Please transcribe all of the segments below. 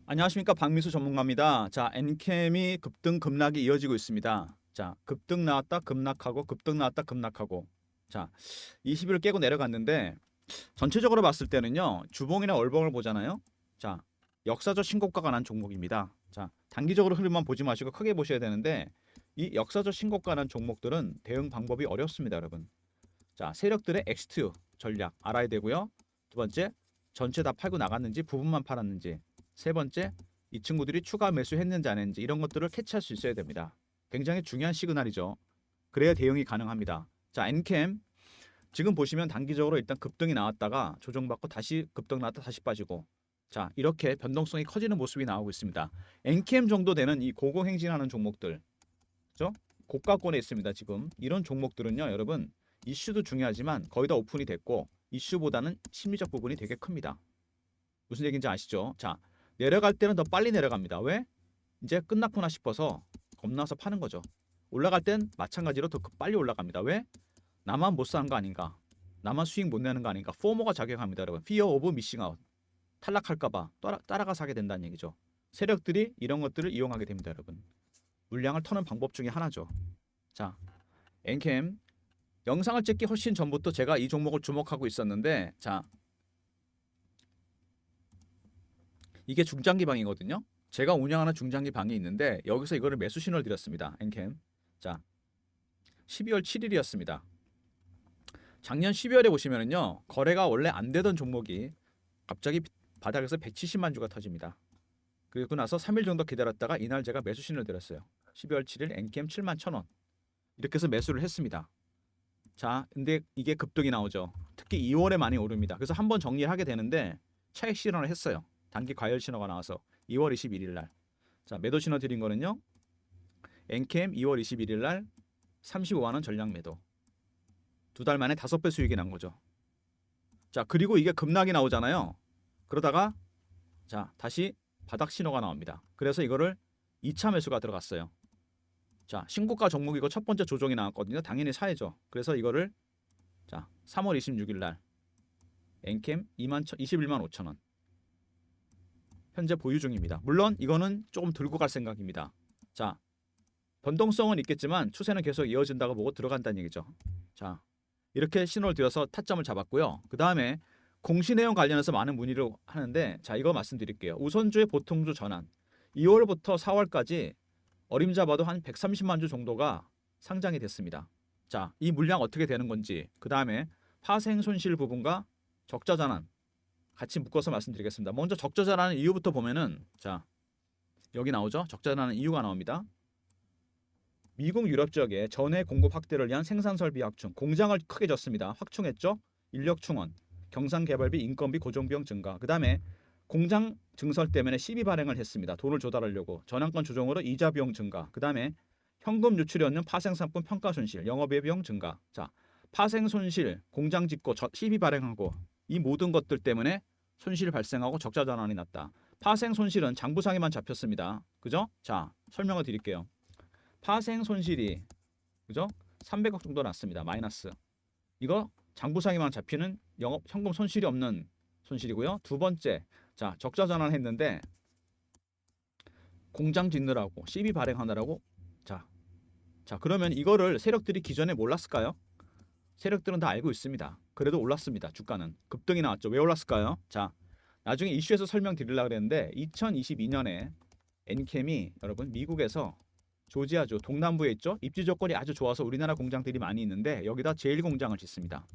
안녕하십니까, 박미수 전문가입니다. 자, 엔캠이 급등 급락이 이어지고 있습니다. 자, 급등 나왔다 급락하고 급등 나왔다 급락하고. 자, 20일 깨고 내려갔는데 전체적으로 봤을 때는요, 주봉이나 월봉을 보잖아요. 자, 역사적 신고가가 난 종목입니다. 자, 단기적으로 흐름만 보지 마시고 크게 보셔야 되는데 이 역사적 신고가 난 종목들은 대응 방법이 어렵습니다, 여러분. 자, 세력들의 엑시트 전략 알아야 되고요. 두 번째, 전체 다 팔고 나갔는지 부분만 팔았는지. 세 번째, 이 친구들이 추가 매수했는지 안 했는지 이런 것들을 캐치할 수 있어야 됩니다. 굉장히 중요한 시그널이죠. 그래야 대응이 가능합니다. 자, 엔캠 지금 보시면 단기적으로 일단 급등이 나왔다가 조정받고 다시 급등 나왔다 다시 빠지고, 자, 이렇게 변동성이 커지는 모습이 나오고 있습니다. 엔캠 정도 되는 이 고공행진하는 종목들, 그죠? 고가권에 있습니다. 지금 이런 종목들은요, 여러분, 이슈도 중요하지만 거의 다 오픈이 됐고 이슈보다는 심리적 부분이 되게 큽니다. 무슨 얘기인지 아시죠? 자, 내려갈 때는 더 빨리 내려갑니다. 왜? 이제 끝났구나 싶어서 겁나서 파는 거죠. 올라갈 땐 마찬가지로 더 빨리 올라갑니다. 왜? 나만 못 사는 거 아닌가? 나만 수익 못 내는 거 아닌가? 포모가 작용합니다, 여러분. Fear of missing out. 탈락할까봐 따라가 사게 된다는 얘기죠. 세력들이 이런 것들을 이용하게 됩니다, 여러분. 물량을 터는 방법 중에 하나죠. 자, 엔캠 영상을 찍기 훨씬 전부터 제가 이 종목을 주목하고 있었는데, 자, 이게 중장기 방이거든요. 제가 운영하는 중장기 방이 있는데 여기서 이거를 매수 신호를 드렸습니다. 엔캠. 자, 12월 7일이었습니다. 작년 12월에 보시면은요, 거래가 원래 안 되던 종목이 갑자기 바닥에서 170만 주가 터집니다. 그리고 나서 3일 정도 기다렸다가 이날 제가 매수 신호를 드렸어요. 12월 7일 엔캠 7만 1,000원. 이렇게 해서 매수를 했습니다. 자, 근데 이게 급등이 나오죠. 특히 2월에 많이 오릅니다. 그래서 한번 정리를 하게 되는데 차익 실현을 했어요. 단기 과열 신호가 나와서 2월 21일 날. 자, 매도 신호 드린 거는요, 엔캠 2월 21일 날 35만 원 전량 매도. 두 달 만에 5배 수익이 난 거죠. 자, 그리고 이게 급락이 나오잖아요. 그러다가 자, 다시 바닥 신호가 나옵니다. 그래서 이거를 2차 매수가 들어갔어요. 자, 신고가 종목이고 첫 번째 조정이 나왔거든요. 당연히 사야죠. 그래서 이거를 자, 3월 26일 날 엔캠 21만 5천 원. 현재 보유 중입니다. 물론 이거는 조금 들고 갈 생각입니다. 자, 변동성은 있겠지만 추세는 계속 이어진다고 보고 들어간다는 얘기죠. 자, 이렇게 신호를 들여서 타점을 잡았고요. 그 다음에 공시 내용 관련해서 많은 문의를 하는데, 자, 이거 말씀드릴게요. 우선주의 보통주 전환. 2월부터 4월까지 어림잡아도 한 130만 주 정도가 상장이 됐습니다. 자, 이 물량 어떻게 되는 건지, 그 다음에 파생 손실 부분과 적자 전환 같이 묶어서 말씀드리겠습니다. 먼저 적자 전환 이유부터 보면은, 자, 여기 나오죠. 적자 전환 이유가 나옵니다. 미국 유럽 지역에 전해 공급 확대를 위한 생산 설비 확충, 공장을 크게 졌습니다. 확충했죠. 인력 충원, 경상 개발비, 인건비, 고정 비용 증가. 그다음에 공장 증설 때문에 시비 발행을 했습니다. 돈을 조달하려고. 전환권 조정으로 이자 비용 증가. 그다음에 현금 유출이 없는 파생 상품 평가 손실, 영업외 비용 증가. 자, 파생 손실, 공장 짓고 시비 발행하고 이 모든 것들 때문에 손실이 발생하고 적자 전환이 났다. 파생 손실은 장부상에만 잡혔습니다. 그죠? 자, 설명을 드릴게요. 파생 손실이, 그죠? 300억 정도 났습니다. 마이너스. 이거 장부상에만 잡히는 영업 현금 손실이 없는 손실이고요. 두 번째, 자, 적자 전환했는데 공장 짓느라고 시비 발행하느라고, 자, 그러면 이거를 세력들이 기존에 몰랐을까요? 세력들은 다 알고 있습니다. 그래도 올랐습니다. 주가는 급등이 나왔죠. 왜 올랐을까요? 자, 나중에 이슈에서 설명드리려고 그랬는데 2022년에 엔캠이 여러분 미국에서 조지아주 동남부에 있죠. 입지 조건이 아주 좋아서 우리나라 공장들이 많이 있는데 여기다 제1공장을 짓습니다.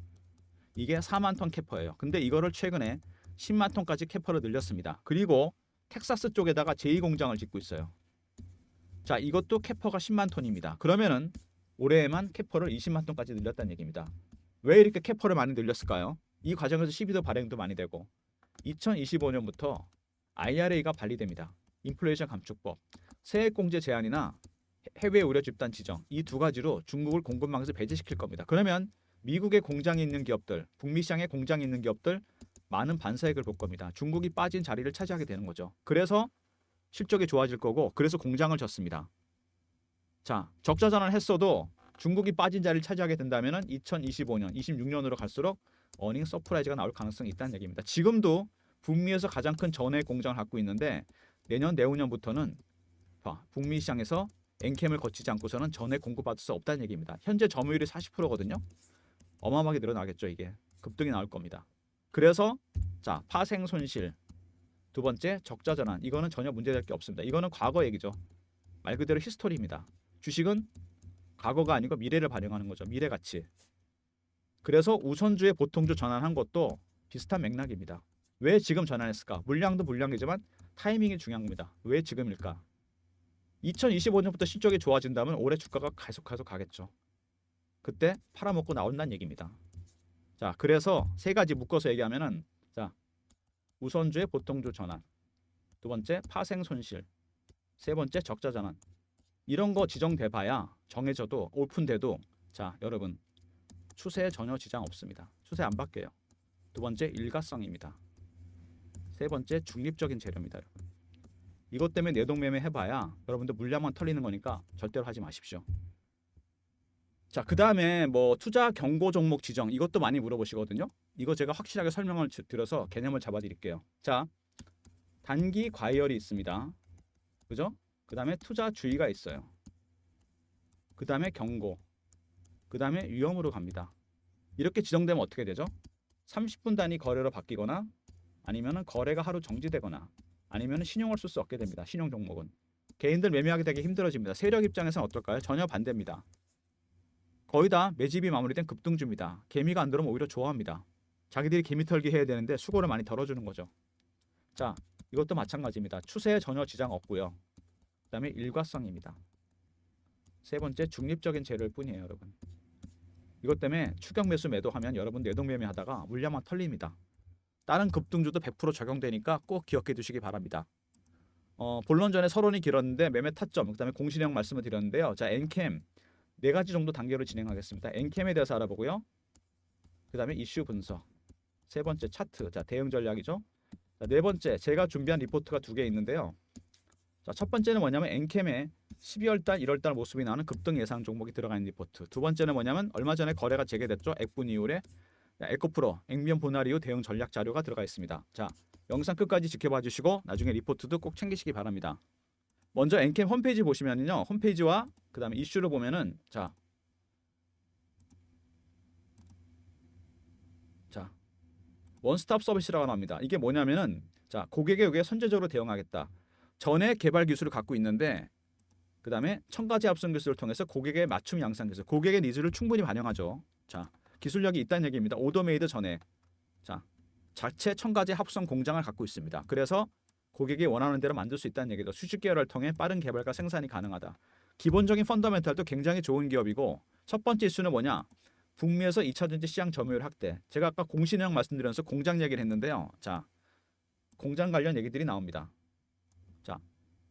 이게 4만 톤 캐퍼예요. 근데 이거를 최근에 10만 톤까지 캐퍼를 늘렸습니다. 그리고 텍사스 쪽에다가 제2공장을 짓고 있어요. 자, 이것도 캐퍼가 10만 톤입니다. 그러면은 올해에만 캐퍼를 20만 톤까지 늘렸다는 얘기입니다. 왜 이렇게 캐퍼를 많이 늘렸을까요? 이 과정에서 시비도 발행도 많이 되고 2025년부터 IRA가 발의됩니다. 인플레이션 감축법, 세액공제 제한이나 해외 의료 집단 지정, 이 두 가지로 중국을 공급망에서 배제시킬 겁니다. 그러면 미국에 공장이 있는 기업들, 북미 시장에 공장이 있는 기업들 많은 반사익을 볼 겁니다. 중국이 빠진 자리를 차지하게 되는 거죠. 그래서 실적이 좋아질 거고, 그래서 공장을 졌습니다. 자, 적자 전환을 했어도 중국이 빠진 자리를 차지하게 된다면 2025년, 26년으로 갈수록 어닝 서프라이즈가 나올 가능성이 있다는 얘기입니다. 지금도 북미에서 가장 큰 전해 공장을 갖고 있는데 내년 내후년부터는 북미 시장에서 엔캠을 거치지 않고서는 전액 공급받을 수 없다는 얘기입니다. 현재 점유율이 40%거든요. 어마어마하게 늘어나겠죠. 이게 급등이 나올 겁니다. 그래서 자, 파생 손실, 두 번째 적자 전환, 이거는 전혀 문제될 게 없습니다. 이거는 과거 얘기죠. 말 그대로 히스토리입니다. 주식은 과거가 아니고 미래를 반영하는 거죠. 미래 가치. 그래서 우선주의 보통주 전환한 것도 비슷한 맥락입니다. 왜 지금 전환했을까? 물량도 물량이지만 타이밍이 중요한 겁니다. 왜 지금일까? 2025년부터 실적이 좋아진다면 올해 주가가 계속 가겠죠. 그때 팔아먹고 나온다는 얘기입니다. 자, 그래서 세 가지 묶어서 얘기하면은, 자, 우선주의 보통주 전환, 두 번째 파생 손실, 세 번째 적자 전환. 이런 거 지정돼 봐야 정해져도 오픈돼도, 자, 여러분, 추세에 전혀 지장 없습니다. 추세 안 바뀌어요. 두 번째 일가성입니다. 세 번째 중립적인 재료입니다. 여러분. 이것 때문에 내동매매 해봐야 여러분들 물량만 털리는 거니까 절대로 하지 마십시오. 자, 그 다음에 뭐 투자 경고 종목 지정, 이것도 많이 물어보시거든요. 이거 제가 확실하게 설명을 드려서 개념을 잡아드릴게요. 자, 단기 과열이 있습니다. 그죠? 그 다음에 투자 주의가 있어요. 그 다음에 경고, 그 다음에 위험으로 갑니다. 이렇게 지정되면 어떻게 되죠? 30분 단위 거래로 바뀌거나, 아니면 거래가 하루 정지되거나, 아니면 신용을 쓸 수 없게 됩니다. 신용 종목은 개인들 매매하기 되게 힘들어집니다. 세력 입장에서는 어떨까요? 전혀 반대입니다. 거의 다 매집이 마무리된 급등주입니다. 개미가 안 들어오면 오히려 좋아합니다. 자기들이 개미 털기 해야 되는데 수고를 많이 덜어주는 거죠. 자, 이것도 마찬가지입니다. 추세에 전혀 지장 없고요. 그 다음에 일과성입니다. 세 번째 중립적인 재료일 뿐이에요. 여러분, 이것 때문에 추격 매수 매도하면 여러분 내동 매매 하다가 물량만 털립니다. 다른 급등주도 100% 적용되니까 꼭 기억해 두시기 바랍니다. 본론 전에 서론이 길었는데 매매 타점, 그 다음에 공시령 말씀을 드렸는데요. 자, 엔캠 네 가지 정도 단계로 진행하겠습니다. 엔캠에 대해서 알아보고요. 그 다음에 이슈 분석, 세 번째 차트, 자, 대응 전략이죠. 자, 네 번째 제가 준비한 리포트가 두 개 있는데요. 자, 첫 번째는 뭐냐면 엔캠의 12월달, 1월달 모습이 나오는 급등 예상 종목이 들어가 있는 리포트. 두 번째는 뭐냐면 얼마 전에 거래가 재개됐죠. 액분 이후에 에코프로, 액면 분할 이후 대응 전략 자료가 들어가 있습니다. 자, 영상 끝까지 지켜봐 주시고 나중에 리포트도 꼭 챙기시기 바랍니다. 먼저 엔캠 홈페이지 보시면요, 홈페이지와 그 다음에 이슈를 보면은 자, 원스톱 서비스라고 합니다. 이게 뭐냐면은, 자, 고객에게 선제적으로 대응하겠다. 전에 개발 기술을 갖고 있는데, 그 다음에 첨가제 합성 기술을 통해서 고객의 맞춤 양산 기술, 고객의 니즈를 충분히 반영하죠. 자, 기술력이 있다는 얘기입니다. 오더메이드 전에, 자, 자체 첨가제 합성 공장을 갖고 있습니다. 그래서 고객이 원하는 대로 만들 수 있다는 얘기죠. 수직 계열을 통해 빠른 개발과 생산이 가능하다. 기본적인 펀더멘탈도 굉장히 좋은 기업이고, 첫 번째 이슈는 뭐냐? 북미에서 2차전지 시장 점유율 확대. 제가 아까 공시령 말씀드리면서 공장 얘기를 했는데요. 자, 공장 관련 얘기들이 나옵니다. 자,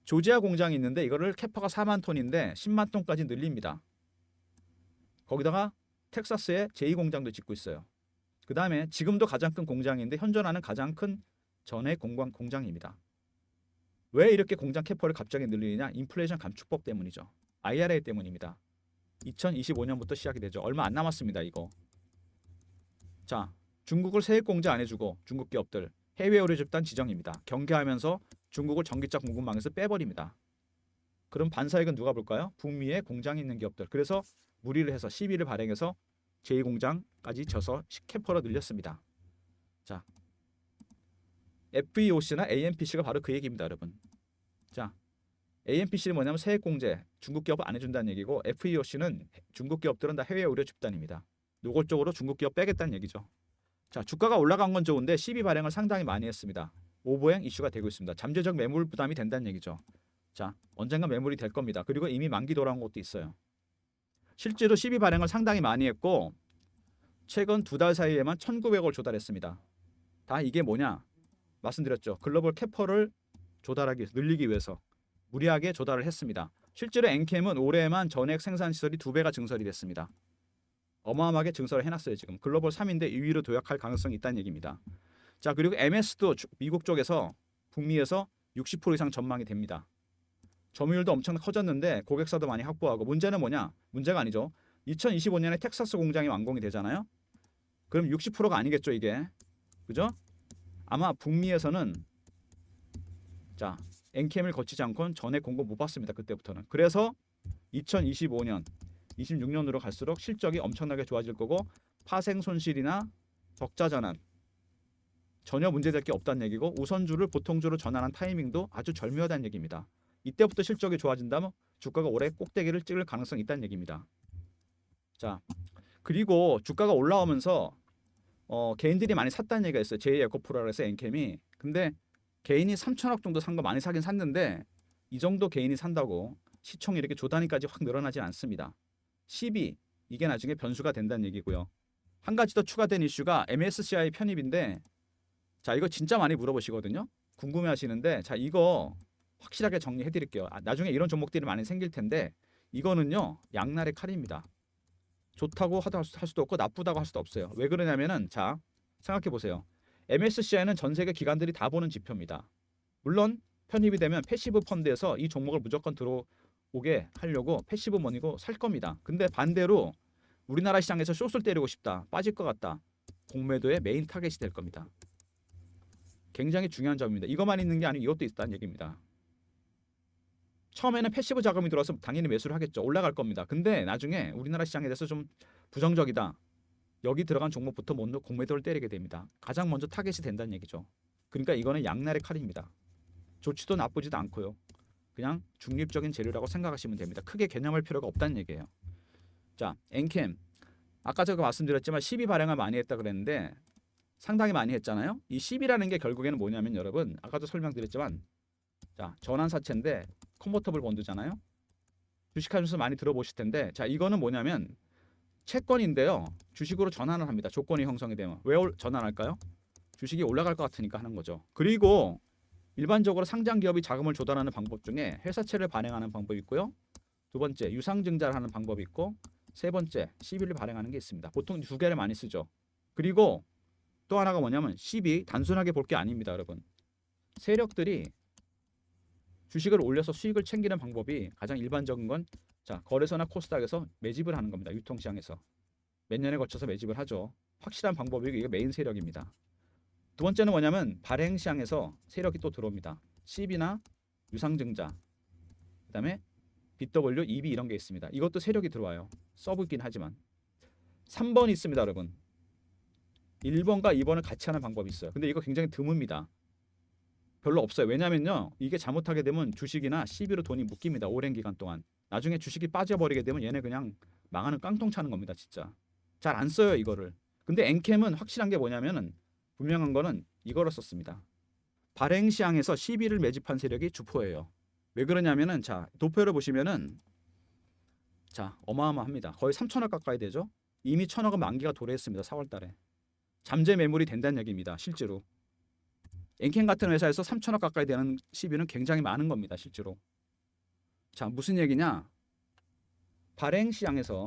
조지아 공장이 있는데 이거를 캐파가 4만 톤인데 10만 톤까지 늘립니다. 거기다가 텍사스에 제2공장도 짓고 있어요. 그 다음에 지금도 가장 큰 공장인데 현존하는 가장 큰 전해 공장입니다. 왜 이렇게 공장 캐파를 갑자기 늘리느냐? 인플레이션 감축법 때문이죠. IRA 때문입니다. 2025년부터 시작이 되죠. 얼마 안 남았습니다. 이거. 자, 중국을 세액 공제 안 해주고 중국 기업들 해외 의료 집단 지정입니다. 경계하면서 중국을 전기차 공급망에서 빼버립니다. 그럼 반사익은 누가 볼까요? 북미에 공장이 있는 기업들. 그래서 무리를 해서 시비를 발행해서 제2공장까지 져서 캐퍼로 늘렸습니다. 자, FEOC나 AMPC가 바로 그 얘기입니다, 여러분. 자, AMPC는 뭐냐면 세액 공제, 중국 기업 안 해준다는 얘기고, FEOC는 중국 기업들은 다 해외 의료 집단입니다. 노골적으로 중국 기업 빼겠다는 얘기죠. 자, 주가가 올라간 건 좋은데 시비 발행을 상당히 많이 했습니다. 오버행 이슈가 되고 있습니다. 잠재적 매물 부담이 된다는 얘기죠. 자, 언젠가 매물이 될 겁니다. 그리고 이미 만기 돌아온 것도 있어요. 실제로 시비 발행을 상당히 많이 했고, 최근 두 달 사이에만 1,900억 조달했습니다. 다 이게 뭐냐? 말씀드렸죠. 글로벌 캐퍼를 늘리기 위해서 무리하게 조달을 했습니다. 실제로 엔캠은 올해만 전액 생산 시설이 2배가 증설이 됐습니다. 어마어마하게 증설을 해놨어요. 지금 글로벌 3위인데 2위로 도약할 가능성이 있다는 얘기입니다. 자, 그리고 MS도 미국 쪽에서 북미에서 60% 이상 전망이 됩니다. 점유율도 엄청 커졌는데 고객사도 많이 확보하고, 문제는 뭐냐? 문제가 아니죠. 2025년에 텍사스 공장이 완공이 되잖아요. 그럼 60%가 아니겠죠, 이게. 그죠? 아마 북미에서는, 자, NKM을 거치지 않고는 전액 공고 못 받습니다. 그때부터는. 그래서 2025년, 26년으로 갈수록 실적이 엄청나게 좋아질 거고 파생 손실이나 적자 전환 전혀 문제될 게 없다는 얘기고 우선주를 보통주로 전환한 타이밍도 아주 절묘하다는 얘기입니다. 이때부터 실적이 좋아진다면 주가가 올해 꼭대기를 찍을 가능성이 있다는 얘기입니다. 자, 그리고 주가가 올라오면서 개인들이 많이 샀다는 얘기가 있어요. 제2에코프로라 해서 엔캠이. 근데 개인이 3천억 정도 산 거 많이 사긴 샀는데 이 정도 개인이 산다고 시총이 이렇게 조 단위까지 확 늘어나진 않습니다. 12 이게 나중에 변수가 된다는 얘기고요. 한 가지 더 추가된 이슈가 MSCI 편입인데 자 이거 진짜 많이 물어보시거든요. 궁금해하시는데 자 이거 확실하게 정리해드릴게요. 나중에 이런 종목들이 많이 생길 텐데 이거는요 양날의 칼입니다. 좋다고 할 수도 없고 나쁘다고 할 수도 없어요. 왜 그러냐면은 자 생각해 보세요. MSCI는 전 세계 기관들이 다 보는 지표입니다. 물론 편입이 되면 패시브 펀드에서 이 종목을 무조건 들어오게 하려고 패시브 머니고 살 겁니다. 근데 반대로 우리나라 시장에서 숏을 때리고 싶다, 빠질 것 같다. 공매도의 메인 타겟이 될 겁니다. 굉장히 중요한 점입니다. 이것만 있는 게 아니고 이것도 있다는 얘기입니다. 처음에는 패시브 자금이 들어와서 당연히 매수를 하겠죠. 올라갈 겁니다. 근데 나중에 우리나라 시장에 대해서 좀 부정적이다. 여기 들어간 종목부터 먼저 공매도를 때리게 됩니다. 가장 먼저 타겟이 된다는 얘기죠. 그러니까 이거는 양날의 칼입니다. 좋지도 나쁘지도 않고요. 그냥 중립적인 재료라고 생각하시면 됩니다. 크게 개념할 필요가 없다는 얘기예요. 자, 엔캠. 아까 제가 말씀드렸지만 12 발행을 많이 했다 그랬는데 상당히 많이 했잖아요. 이 10이라는 게 결국에는 뭐냐면 여러분 아까도 설명드렸지만 자 전환사채인데 컨버터블 본드잖아요. 주식하면서 많이 들어보실 텐데 자 이거는 뭐냐면 채권인데요. 주식으로 전환을 합니다. 조건이 형성이 되면. 왜 전환할까요? 주식이 올라갈 것 같으니까 하는 거죠. 그리고 일반적으로 상장 기업이 자금을 조달하는 방법 중에 회사채를 발행하는 방법이 있고요. 두 번째 유상증자를 하는 방법이 있고 세 번째 CB를 발행하는 게 있습니다. 보통 두 개를 많이 쓰죠. 그리고 또 하나가 뭐냐면 CB 단순하게 볼 게 아닙니다, 여러분. 세력들이 주식을 올려서 수익을 챙기는 방법이 가장 일반적인 건 자, 거래소나 코스닥에서 매집을 하는 겁니다. 유통시장에서. 몇 년에 거쳐서 매집을 하죠. 확실한 방법이고 이게 메인 세력입니다. 두 번째는 뭐냐면 발행시장에서 세력이 또 들어옵니다. CB나 유상증자, 그다음에 BW, EB 이런 게 있습니다. 이것도 세력이 들어와요. 써보긴 하지만. 3번 있습니다, 여러분. 1번과 2번을 같이 하는 방법이 있어요. 근데 이거 굉장히 드뭅니다. 별로 없어요. 왜냐면요. 이게 잘못하게 되면 주식이나 CB로 돈이 묶입니다. 오랜 기간 동안. 나중에 주식이 빠져버리게 되면 얘네 그냥 망하는 깡통 차는 겁니다. 진짜. 잘 안 써요. 이거를. 근데 엔캠은 확실한 게 뭐냐면은 분명한 거는 이거를 썼습니다. 발행시장에서 CB를 매집한 세력이 주포예요. 왜 그러냐면은 자 도표를 보시면은 자 어마어마합니다. 거의 3천억 가까이 되죠. 이미 1,000억은 만기가 도래했습니다. 4월달에. 잠재 매물이 된다는 얘기입니다. 실제로. 엔캠 같은 회사에서 3천억 가까이 되는 CB는 굉장히 많은 겁니다. 실제로. 자 무슨 얘기냐? 발행시장에서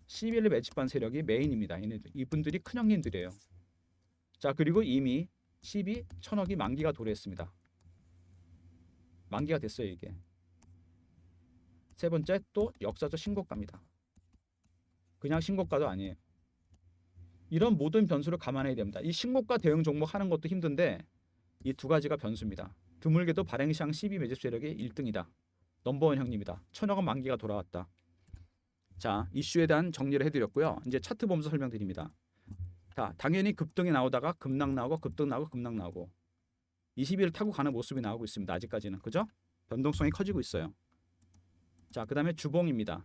CB를 매집한 세력이 메인입니다. 이분들이 큰형님들이에요. 자 그리고 이미 CB 1,000억이 만기가 도래했습니다. 만기가 됐어요 이게. 세 번째 또 역사적 신고가입니다. 그냥 신고가도 아니에요. 이런 모든 변수를 감안해야 됩니다. 이 신고가 대응 종목 하는 것도 힘든데 이 두 가지가 변수입니다. 드물게도 발행시장 CB 매집 세력이 1등이다. 넘버원 형님이다. 1,000억원 만기가 돌아왔다. 자 이슈에 대한 정리를 해드렸고요. 이제 차트 보면서 설명드립니다. 자 당연히 급등이 나오다가 급락 나오고 급등 나오고 급락 나오고 20일을 타고 가는 모습이 나오고 있습니다. 아직까지는 그죠? 변동성이 커지고 있어요. 자 그 다음에 주봉입니다.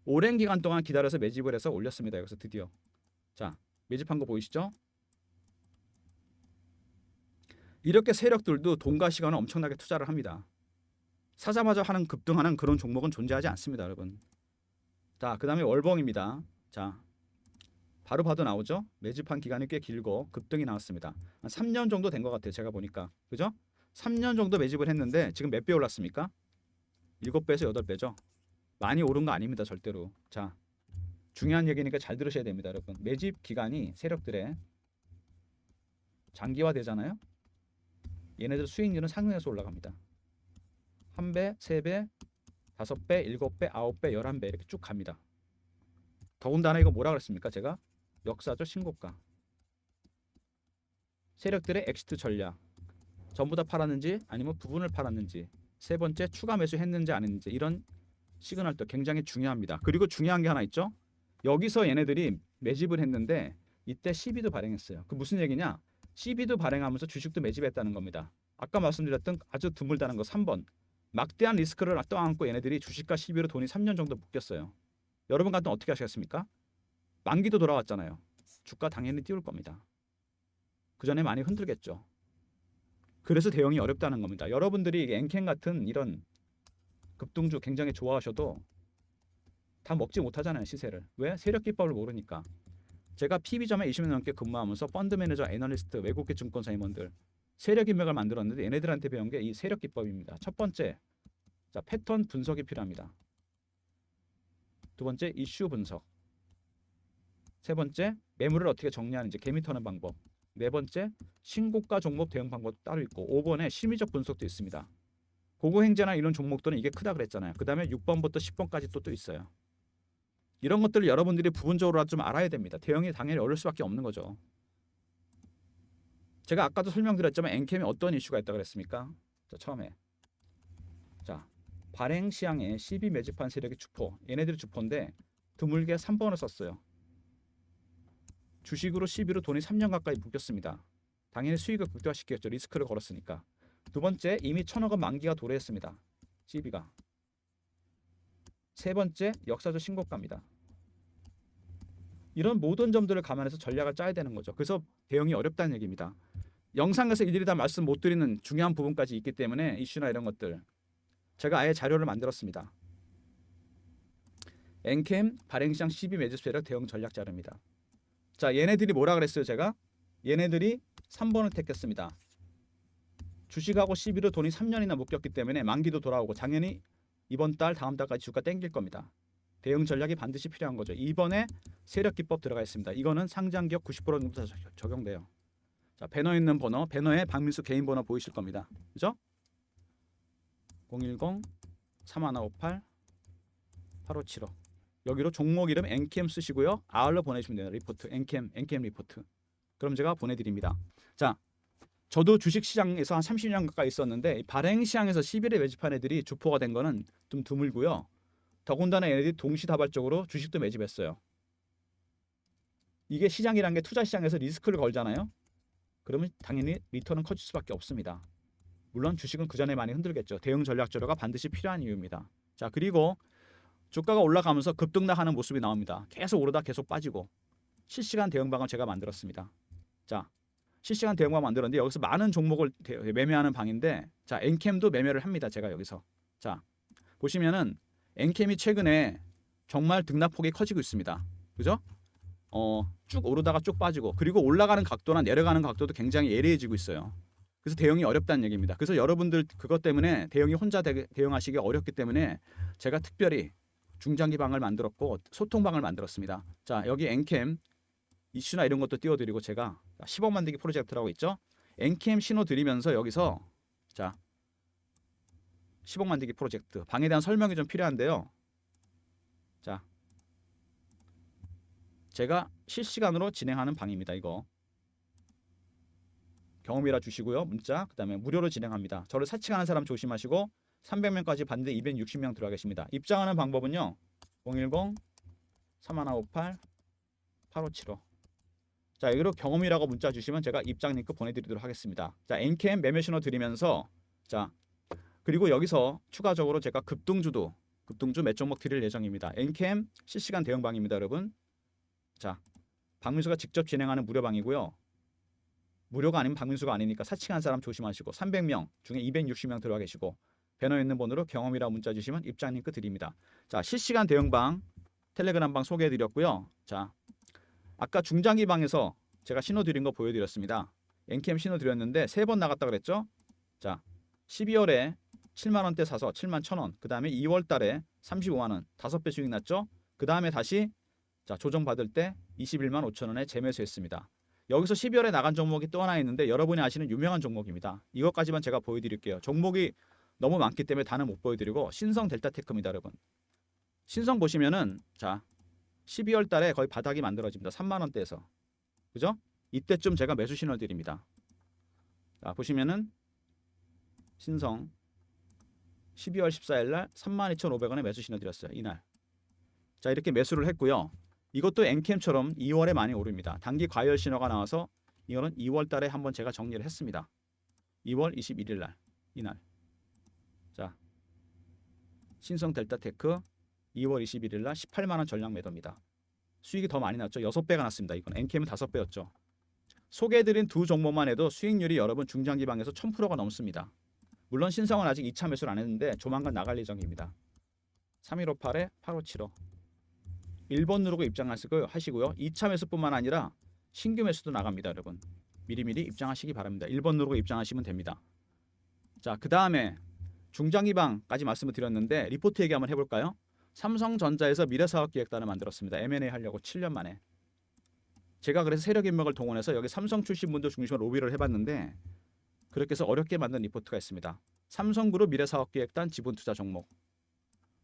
오랜 기간 동안 기다려서 매집을 해서 올렸습니다. 여기서 드디어 자 매집한 거 보이시죠? 이렇게 세력들도 돈과 시간을 엄청나게 투자를 합니다. 사자마자 하는 급등하는 그런 종목은 존재하지 않습니다. 여러분. 자 그 다음에 월봉입니다. 자 바로 봐도 나오죠? 매집한 기간이 꽤 길고 급등이 나왔습니다. 한 3년 정도 된 것 같아요. 제가 보니까. 그죠? 3년 정도 매집을 했는데 지금 몇 배 올랐습니까? 7배에서 8배죠. 많이 오른 거 아닙니다. 절대로. 자 중요한 얘기니까 잘 들으셔야 됩니다. 여러분. 매집 기간이 세력들의 장기화 되잖아요. 얘네들 수익률은 상승해서 올라갑니다. 1배, 3배, 5배, 7배, 9배, 11배 이렇게 쭉 갑니다. 더군다나 이거 뭐라 그랬습니까? 제가 역사적 신고가. 세력들의 엑시트 전략. 전부 다 팔았는지 아니면 부분을 팔았는지, 세 번째 추가 매수했는지 안 했는지, 이런 시그널도 굉장히 중요합니다. 그리고 중요한 게 하나 있죠. 여기서 얘네들이 매집을 했는데 이때 CB도 발행했어요. 그 무슨 얘기냐? CB도 발행하면서 주식도 매집했다는 겁니다. 아까 말씀드렸던 아주 드물다는 거 3번. 막대한 리스크를 떠안고 얘네들이 주식과 CB로 돈이 3년 정도 묶였어요. 여러분 같은 어떻게 하시겠습니까? 만기도 돌아왔잖아요. 주가 당연히 띄울 겁니다. 그 전에 많이 흔들겠죠. 그래서 대응이 어렵다는 겁니다. 여러분들이 엔캔 같은 이런 급등주 굉장히 좋아하셔도 다 먹지 못하잖아요, 시세를. 왜? 세력 기법을 모르니까. 제가 PB점에 20년 넘게 근무하면서 펀드 매니저, 애널리스트, 외국계 증권사 임원들 세력 인맥을 만들었는데 얘네들한테 배운 게 이 세력 기법입니다. 첫 번째, 자, 패턴 분석이 필요합니다. 두 번째, 이슈 분석. 세 번째, 매물을 어떻게 정리하는지 개미 터는 방법. 네 번째, 신고가 종목 대응 방법도 따로 있고 5번에 심리적 분석도 있습니다. 고고행제나 이런 종목들은 이게 크다 그랬잖아요. 그 다음에 6번부터 10번까지 또 있어요. 이런 것들을 여러분들이 부분적으로 좀 알아야 됩니다. 대응이 당연히 어려울 수밖에 없는 거죠. 제가 아까도 설명드렸지만 엔캠이 어떤 이슈가 있다고 그랬습니까? 자, 처음에 자, 발행 시장에 CB 매집한 세력이 주포, 얘네들이 주포인데 드물게 3번을 썼어요. 주식으로 CB로 돈이 3년 가까이 묶였습니다. 당연히 수익을 극대화시켰죠. 리스크를 걸었으니까. 두 번째, 이미 1,000억 원 만기가 도래했습니다. CB가. 세 번째, 역사적 신고가입니다. 이런 모든 점들을 감안해서 전략을 짜야 되는 거죠. 그래서 대응이 어렵다는 얘기입니다. 영상에서 일일이 다 말씀 못 드리는 중요한 부분까지 있기 때문에 이슈나 이런 것들 제가 아예 자료를 만들었습니다. 엔캠 발행시장 CB 매집 세력 대응 전략 자료입니다. 자, 얘네들이 뭐라 그랬어요? 제가 얘네들이 3번을 택했습니다. 주식하고 CB로 돈이 3년이나 묶였기 때문에 만기도 돌아오고 당연히 이번 달 다음 달까지 주가 땡길 겁니다. 대응 전략이 반드시 필요한 거죠. 이번에 세력 기법 들어가 있습니다. 이거는 상장 기업 90% 정도 적용돼요. 자, 배너 있는 번호, 배너에 박민수 개인 번호 보이실 겁니다. 그죠? 010-3158-8575. 여기로 종목 이름 엔캠 쓰시고요. R로 보내주시면 돼요. 리포트, 엔캠 리포트. 그럼 제가 보내드립니다. 자, 저도 주식시장에서 한 30년 가까이 있었는데 발행시장에서 10일에 매집한 애들이 주포가 된 거는 좀 드물고요. 더군다나 얘네들이 동시다발적으로 주식도 매집했어요. 이게 시장이란 게 투자시장에서 리스크를 걸잖아요. 그러면 당연히 리턴은 커질 수밖에 없습니다. 물론 주식은 그 전에 많이 흔들겠죠. 대응 전략 자료가 반드시 필요한 이유입니다. 자, 그리고 주가가 올라가면서 급등락하는 모습이 나옵니다. 계속 오르다 계속 빠지고 실시간 대응방을 제가 만들었습니다. 자, 실시간 대응방 만들었는데 여기서 많은 종목을 매매하는 방인데 자, 엔캠도 매매를 합니다. 제가 여기서 자 보시면은 엔캠이 최근에 정말 등락폭이 커지고 있습니다. 그죠? 쭉 오르다가 쭉 빠지고 그리고 올라가는 각도나 내려가는 각도도 굉장히 예리해지고 있어요. 그래서 대응이 어렵다는 얘기입니다. 그래서 여러분들 그것 때문에 대응이 혼자 대응하시기 어렵기 때문에 제가 특별히 중장기 방을 만들었고 소통방을 만들었습니다. 자, 여기 엔캠 이슈나 이런 것도 띄워드리고 제가 10억 만들기 프로젝트라고 있죠. 엔캠 신호 드리면서 여기서 자 10억 만들기 프로젝트 방에 대한 설명이 좀 필요한데요. 자, 제가 실시간으로 진행하는 방입니다. 이거 경험이라 주시고요. 문자 그 다음에 무료로 진행합니다. 저를 사칭하는 사람 조심하시고 300명까지 봤는데 260명 들어와 계십니다. 입장하는 방법은요. 010-3158-8575. 자, 여기로 경험이라고 문자 주시면 제가 입장 링크 보내드리도록 하겠습니다. 자, 엔캠 매매 신호 드리면서 자 그리고 여기서 추가적으로 제가 급등주 몇 종목 드릴 예정입니다. 엔캠 실시간 대응방입니다, 여러분. 자, 박민수가 직접 진행하는 무료방이고요. 무료가 아니면 박민수가 아니니까 사칭한 사람 조심하시고 300명 중에 260명 들어와 계시고 배너 있는 번호로 경험이라고 문자 주시면 입장 링크 드립니다. 자, 실시간 대응방 텔레그램 방 소개해 드렸고요. 자, 아까 중장기 방에서 제가 신호 드린 거 보여드렸습니다. 엔캠 신호 드렸는데 3번 나갔다 그랬죠. 자, 12월에 7만원대 사서 71,000원, 그 다음에 2월달에 35만원 5배 수익 났죠. 그 다음에 다시 자 조정받을 때 21만 5천원에 재매수했습니다. 여기서 12월에 나간 종목이 또 하나 있는데 여러분이 아시는 유명한 종목입니다. 이것까지만 제가 보여드릴게요. 종목이 너무 많기 때문에 다는 못 보여드리고 신성 델타테크입니다, 여러분. 신성 보시면은 자 12월 달에 거의 바닥이 만들어집니다. 3만 원대에서. 그죠? 이때쯤 제가 매수 신호를 드립니다. 자, 보시면은 신성 12월 14일 날 32,500원에 매수 신호 드렸어요. 이날. 자, 이렇게 매수를 했고요. 이것도 엔캠처럼 2월에 많이 오릅니다. 단기 과열 신호가 나와서 이거는 2월 달에 한번 제가 정리를 했습니다. 2월 21일 날 이날. 자, 신성 델타테크 2월 21일 날 18만 원 전량 매도입니다. 수익이 더 많이 났죠. 6배가 났습니다. 이건 엔캠은 5배였죠. 소개해드린 두 종목만 해도 수익률이 여러분 중장기방에서 1000%가 넘습니다. 물론 신성은 아직 2차 매수를 안 했는데 조만간 나갈 예정입니다. 3158에 8575 1번 누르고 입장하시고요. 2차 매수뿐만 아니라 신규 매수도 나갑니다. 여러분 미리미리 입장하시기 바랍니다. 1번 누르고 입장하시면 됩니다. 자, 그 다음에 중장기방까지 말씀을 드렸는데 리포트 얘기 한번 해볼까요? 삼성전자에서 미래사업기획단을 만들었습니다. M&A 하려고 7년 만에. 제가 그래서 세력인맥을 동원해서 여기 삼성 출신 분들 중심으로 로비를 해봤는데 그렇게 해서 어렵게 만든 리포트가 있습니다. 삼성그룹 미래사업기획단 지분투자 종목.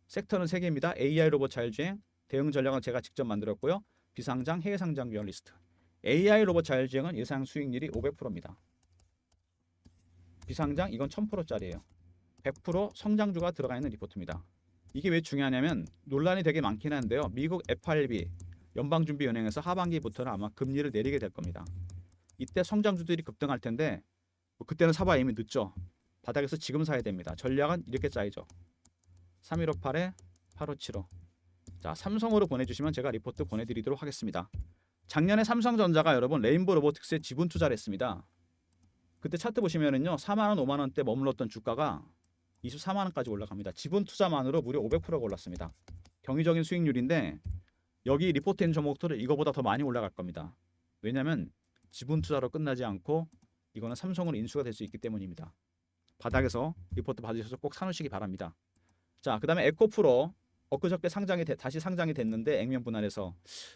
섹터는 3개입니다. AI 로봇 자율주행, 대응 전략은 제가 직접 만들었고요. 비상장, 해외상장 위원 리스트. AI 로봇 자율주행은 예상 수익률이 500%입니다. 비상장 이건 1000%짜리예요. 100% 성장주가 들어가 있는 리포트입니다. 이게 왜 중요하냐면 논란이 되게 많긴 한데요. 미국 FRB 연방준비은행에서 하반기부터는 아마 금리를 내리게 될 겁니다. 이때 성장주들이 급등할 텐데 그때는 사봐 이미 늦죠. 바닥에서 지금 사야 됩니다. 전략은 이렇게 짜이죠. 3158에 8575. 자, 삼성으로 보내주시면 제가 리포트 보내드리도록 하겠습니다. 작년에 삼성전자가 여러분 레인보 로보틱스에 지분 투자를 했습니다. 그때 차트 보시면은요 4만원 5만원대 머물렀던 주가가 24만원까지 올라갑니다. 지분 투자만으로 무려 500%가 올랐습니다. 경이적인 수익률인데 여기 리포트인 종목들은 이거보다 더 많이 올라갈 겁니다. 왜냐하면 지분 투자로 끝나지 않고 이거는 삼성으로 인수가 될 수 있기 때문입니다. 바닥에서 리포트 받으셔서 꼭 사놓으시기 바랍니다. 자, 그 다음에 에코프로 엊그저께 다시 상장이 됐는데 액면 분할해서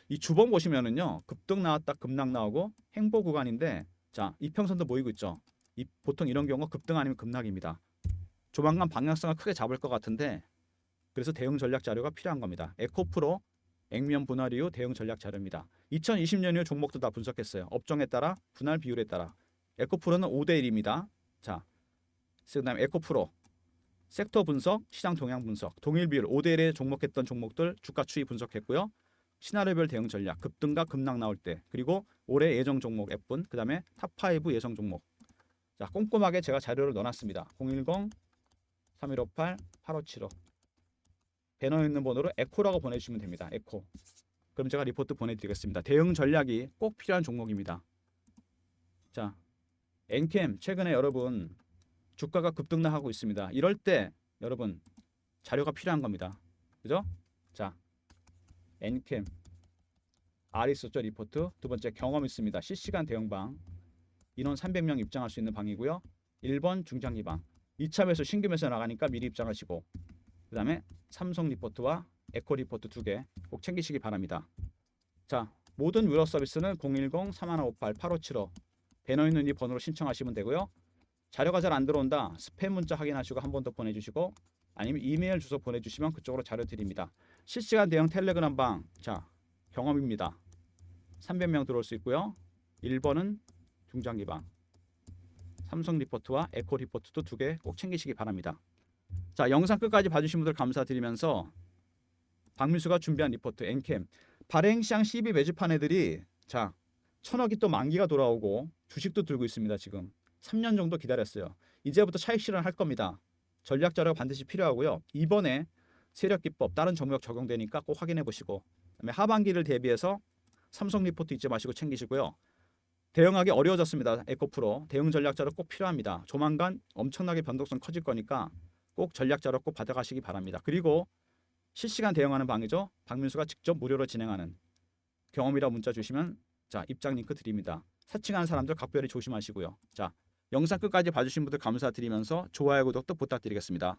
이 주봉 보시면은요 급등 나왔다 급락 나오고 행보 구간인데 자, 이평선도 모이고 있죠. 보통 이런 경우 급등 아니면 급락입니다. 조만간 방향성을 크게 잡을 것 같은데 그래서 대응 전략 자료가 필요한 겁니다. 에코프로 액면 분할 이후 대응 전략 자료입니다. 2020년 이후 종목도 다 분석했어요. 업종에 따라 분할 비율에 따라. 에코프로는 5대1입니다. 자, 그다음에 에코프로 섹터 분석, 시장 동향 분석, 동일 비율 5대1에 종목했던 종목들 주가 추이 분석했고요. 시나리오별 대응 전략, 급등과 급락 나올 때, 그리고 올해 예정 종목 F분, 그다음에 탑5 예정 종목. 자, 꼼꼼하게 제가 자료를 넣어놨습니다. 010-3158-8575 배너 있는 번호로 에코라고 보내주시면 됩니다. 에코. 그럼 제가 리포트 보내드리겠습니다. 대응 전략이 꼭 필요한 종목입니다. 자, 엔캠 최근에 여러분 주가가 급등락하고 있습니다. 이럴 때 여러분 자료가 필요한 겁니다. 그죠? 자, 엔캠 R 있었죠 리포트. 두 번째 경험 있습니다. 실시간 대응방 인원 300명 입장할 수 있는 방이고요. 1번 중장기방 2차 매수 신규 매수 나가니까 미리 입장하시고 그 다음에 삼성 리포트와 에코 리포트 2개 꼭 챙기시기 바랍니다. 자, 모든 위로 서비스는 010-3158-8575 배너 있는 이 번호로 신청하시면 되고요. 자료가 잘 안 들어온다. 스팸 문자 확인하시고 한 번 더 보내주시고 아니면 이메일 주소 보내주시면 그쪽으로 자료 드립니다. 실시간 대응 텔레그램 방. 자, 경험입니다. 300명 들어올 수 있고요. 1번은 중장기방. 삼성 리포트와 에코 리포트도 2개 꼭 챙기시기 바랍니다. 자, 영상 끝까지 봐주신 분들 감사드리면서 박민수가 준비한 리포트 엔캠 발행시장 CB 매집한 애들이 자 1000억이 또 만기가 돌아오고 주식도 들고 있습니다. 지금 3년 정도 기다렸어요. 이제부터 차익 실현할 겁니다. 전략 자료가 반드시 필요하고요. 이번에 세력기법 다른 종목 적용되니까 꼭 확인해 보시고 그다음에 하반기를 대비해서 삼성 리포트 잊지 마시고 챙기시고요. 대응하기 어려워졌습니다. 에코프로 대응 전략 자료 꼭 필요합니다. 조만간 엄청나게 변동성 커질 거니까 꼭 전략 자료 꼭 받아가시기 바랍니다. 그리고 실시간 대응하는 방이죠. 박민수가 직접 무료로 진행하는 경험이라 문자 주시면 자 입장 링크 드립니다. 사칭하는 사람들 각별히 조심하시고요. 자 영상 끝까지 봐주신 분들 감사드리면서 좋아요 구독도 부탁드리겠습니다.